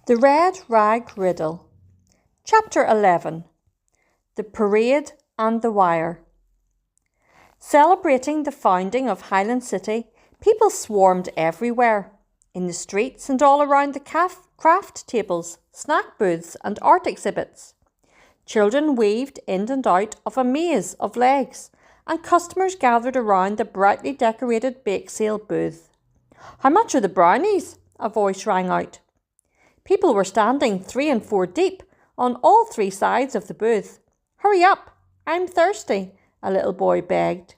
The Red Rag Riddle. Chapter 11. The Parade and the Wire. Celebrating the founding of Highland City, people swarmed everywhere, in the streets and all around the craft tables, snack booths and art exhibits. Children weaved in and out of a maze of legs, and customers gathered around the brightly decorated bake sale booth. "How much are the brownies?" a voice rang out. People were standing 3 and 4 deep on all 3 sides of the booth. "Hurry up, I'm thirsty," a little boy begged.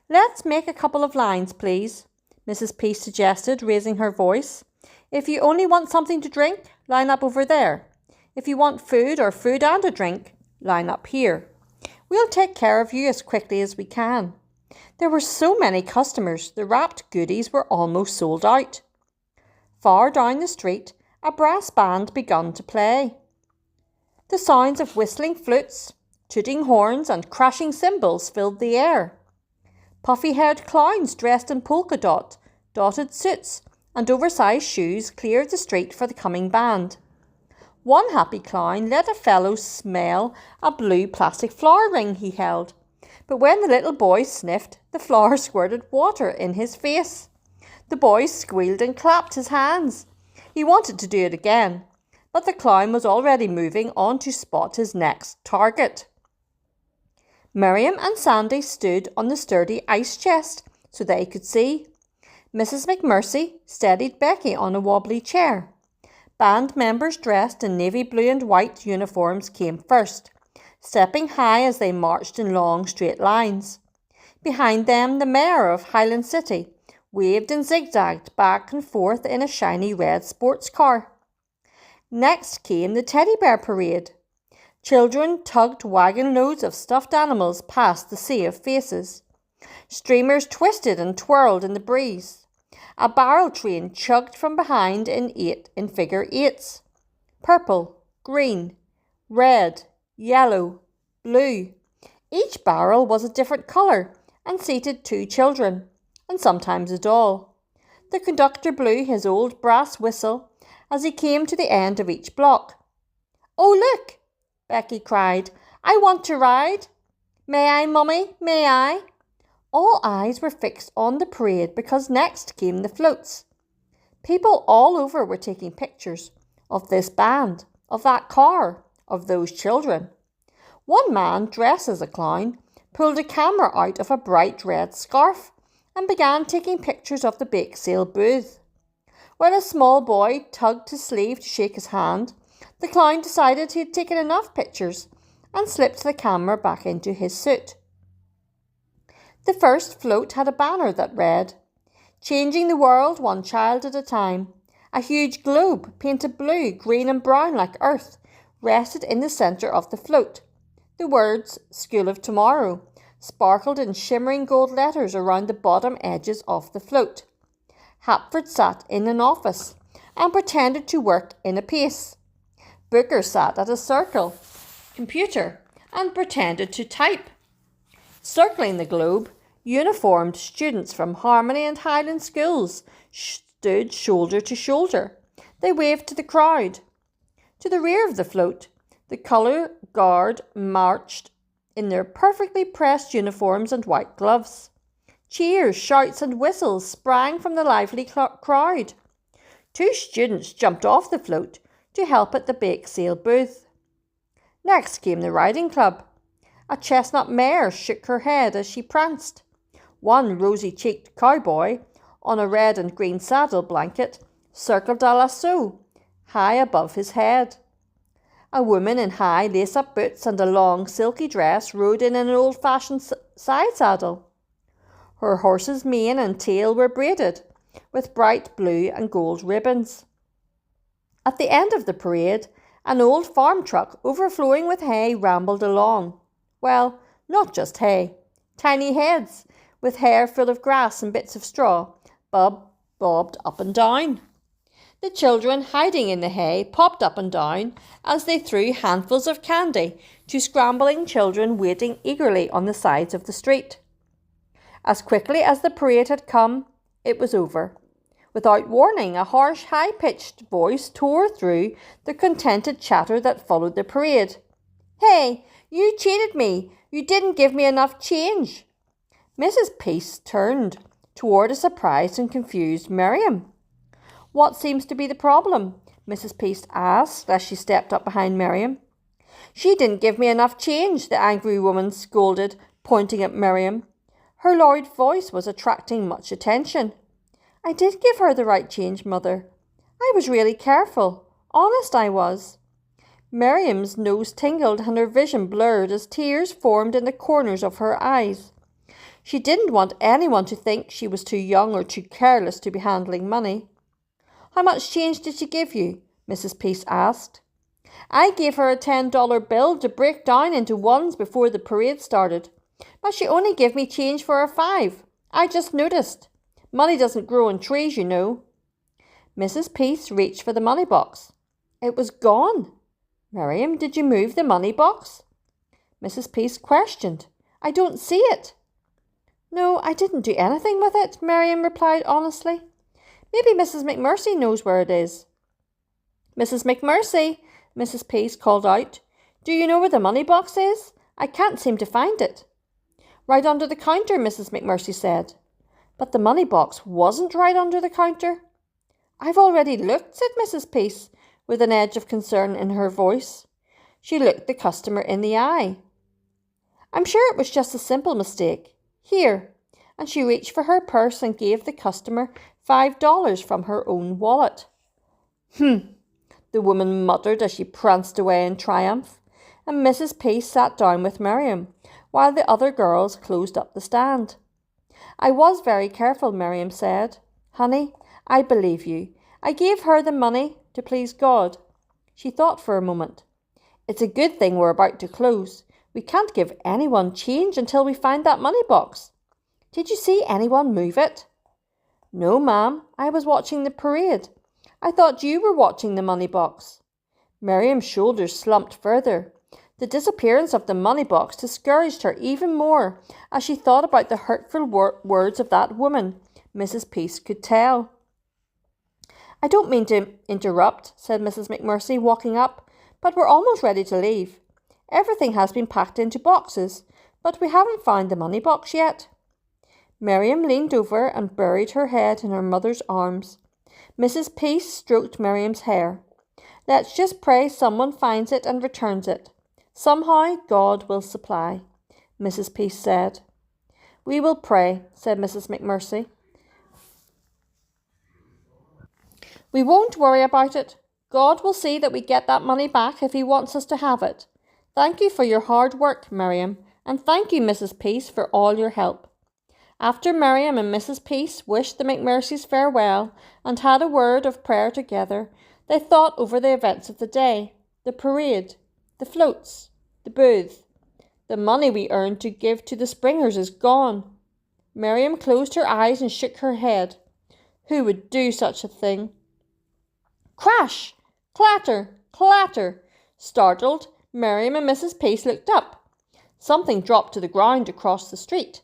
"Let's make a couple of lines, please," Mrs. P suggested, raising her voice. "If you only want something to drink, line up over there. If you want food or food and a drink, line up here. We'll take care of you as quickly as we can." There were so many customers, the wrapped goodies were almost sold out. Far down the street, a brass band began to play. The sounds of whistling flutes, tooting horns and crashing cymbals filled the air. Puffy-haired clowns dressed in dotted suits and oversized shoes cleared the street for the coming band. One happy clown let a fellow smell a blue plastic flower ring he held, but when the little boy sniffed, the flower squirted water in his face. The boy squealed and clapped his hands. He wanted to do it again, but the clown was already moving on to spot his next target. Miriam and Sandy stood on the sturdy ice chest so they could see. Mrs. McMurcy steadied Becky on a wobbly chair. Band members dressed in navy blue and white uniforms came first, stepping high as they marched in long straight lines. Behind them, the mayor of Highland City waved and zigzagged back and forth in a shiny red sports car. Next came the teddy bear parade. Children tugged wagon loads of stuffed animals past the sea of faces. Streamers twisted and twirled in the breeze. A barrel train chugged from behind in figure 8s. Purple, green, red, yellow, blue. Each barrel was a different colour and seated 2 children, and sometimes a doll. The conductor blew his old brass whistle as he came to the end of each block. "Oh, look!" Becky cried. "I want to ride. May I, Mummy? May I?" All eyes were fixed on the parade because next came the floats. People all over were taking pictures of this band, of that car, of those children. One man, dressed as a clown, pulled a camera out of a bright red scarf and began taking pictures of the bake sale booth. When a small boy tugged his sleeve to shake his hand, the clown decided he had taken enough pictures and slipped the camera back into his suit. The first float had a banner that read, "Changing the world one child at a time." A huge globe, painted blue, green and brown like earth, rested in the centre of the float. The words, "School of Tomorrow," sparkled in shimmering gold letters around the bottom edges of the float. Hapford sat in an office and pretended to work in a pace. Booker sat at a circle computer and pretended to type. Circling the globe, uniformed students from Harmony and Highland schools stood shoulder to shoulder. They waved to the crowd. To the rear of the float, the colour guard marched in their perfectly pressed uniforms and white gloves. Cheers, shouts and whistles sprang from the lively crowd. 2 students jumped off the float to help at the bake sale booth. Next came the riding club. A chestnut mare shook her head as she pranced. One rosy-cheeked cowboy, on a red and green saddle blanket, circled a lasso high above his head. A woman in high lace-up boots and a long silky dress rode in an old-fashioned side saddle. Her horse's mane and tail were braided with bright blue and gold ribbons. At the end of the parade, an old farm truck overflowing with hay rambled along. Well, not just hay. Tiny heads, with hair full of grass and bits of straw, bobbed up and down. The children hiding in the hay popped up and down as they threw handfuls of candy to scrambling children waiting eagerly on the sides of the street. As quickly as the parade had come, it was over. Without warning, a harsh, high-pitched voice tore through the contented chatter that followed the parade. "Hey, you cheated me! You didn't give me enough change!" Mrs. Peace turned toward a surprised and confused Miriam. "What seems to be the problem?" Mrs. Peace asked as she stepped up behind Miriam. "She didn't give me enough change," the angry woman scolded, pointing at Miriam. Her loud voice was attracting much attention. "I did give her the right change, Mother. I was really careful. Honest I was." Miriam's nose tingled and her vision blurred as tears formed in the corners of her eyes. She didn't want anyone to think she was too young or too careless to be handling money. "How much change did she give you?" Mrs. Peace asked. "I gave her a $10 bill to break down into ones before the parade started, but she only gave me change for a 5. I just noticed. Money doesn't grow on trees, you know." Mrs. Peace reached for the money box. It was gone. "Miriam, did you move the money box?" Mrs. Peace questioned. "I don't see it." "No, I didn't do anything with it," Miriam replied honestly. "Maybe Mrs. McMurcy knows where it is." "Mrs. McMurcy," Mrs. Peace called out. "Do you know where the money box is? I can't seem to find it." "Right under the counter," Mrs. McMurcy said. But the money box wasn't right under the counter. "I've already looked," said Mrs. Peace, with an edge of concern in her voice. She looked the customer in the eye. "I'm sure it was just a simple mistake. Here," and she reached for her purse and gave the customer $5 from her own wallet. The woman muttered as she pranced away in triumph, and Mrs. Peace sat down with Miriam, while the other girls closed up the stand. "I was very careful," Miriam said. "Honey, I believe you. I gave her the money to please God." She thought for a moment. "It's a good thing we're about to close. We can't give anyone change until we find that money box. Did you see anyone move it?" "No, ma'am. I was watching the parade. I thought you were watching the money box." Miriam's shoulders slumped further. The disappearance of the money box discouraged her even more as she thought about the hurtful words of that woman. Mrs. Peace could tell. "I don't mean to interrupt," said Mrs. McMurcy, walking up, "but we're almost ready to leave. Everything has been packed into boxes, but we haven't found the money box yet." Miriam leaned over and buried her head in her mother's arms. Mrs. Peace stroked Miriam's hair. "Let's just pray someone finds it and returns it. Somehow God will supply," Mrs. Peace said. "We will pray," said Mrs. McMurcy. "We won't worry about it. God will see that we get that money back if He wants us to have it. Thank you for your hard work, Miriam, and thank you, Mrs. Peace, for all your help." After Miriam and Mrs. Peace wished the McMurcys farewell and had a word of prayer together, they thought over the events of the day, the parade, the floats, the booth. "The money we earned to give to the Springers is gone." Miriam closed her eyes and shook her head. Who would do such a thing? Crash! Clatter! Clatter! Startled, Miriam and Mrs. Peace looked up. Something dropped to the ground across the street.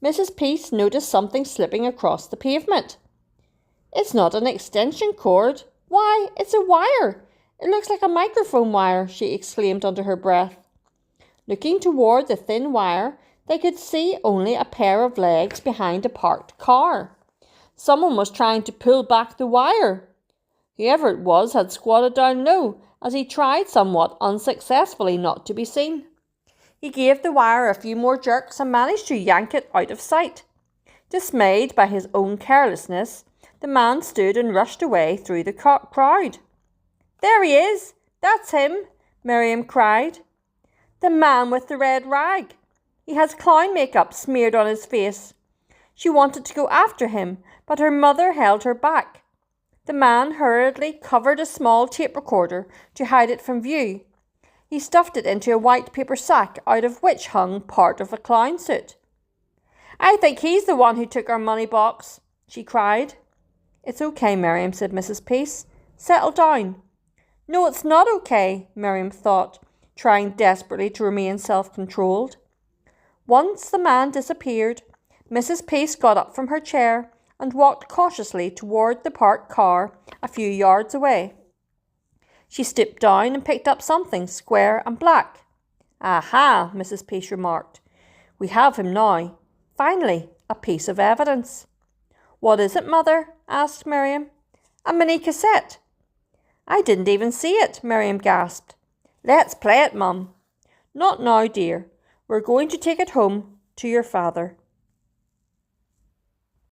Mrs. Peace noticed something slipping across the pavement. "It's not an extension cord. Why, it's a wire. It looks like a microphone wire," she exclaimed under her breath. Looking toward the thin wire, they could see only a pair of legs behind a parked car. Someone was trying to pull back the wire. Whoever it was had squatted down low as he tried somewhat unsuccessfully not to be seen. He gave the wire a few more jerks and managed to yank it out of sight. Dismayed by his own carelessness, the man stood and rushed away through the crowd. "There he is! That's him!" Miriam cried. "The man with the red rag. He has clown makeup smeared on his face." She wanted to go after him, but her mother held her back. The man hurriedly covered a small tape recorder to hide it from view. He stuffed it into a white paper sack out of which hung part of a clown suit. "I think he's the one who took our money box," she cried. "It's okay, Miriam," said Mrs. Peace. "Settle down." "No, it's not okay," Miriam thought, trying desperately to remain self-controlled. Once the man disappeared, Mrs. Peace got up from her chair and walked cautiously toward the parked car a few yards away. She stooped down and picked up something square and black. "Aha," Mrs. Peace remarked. "We have him now. Finally, a piece of evidence." "What is it, Mother?" asked Miriam. "A mini cassette." "I didn't even see it," Miriam gasped. "Let's play it, Mum." "Not now, dear. We're going to take it home to your father."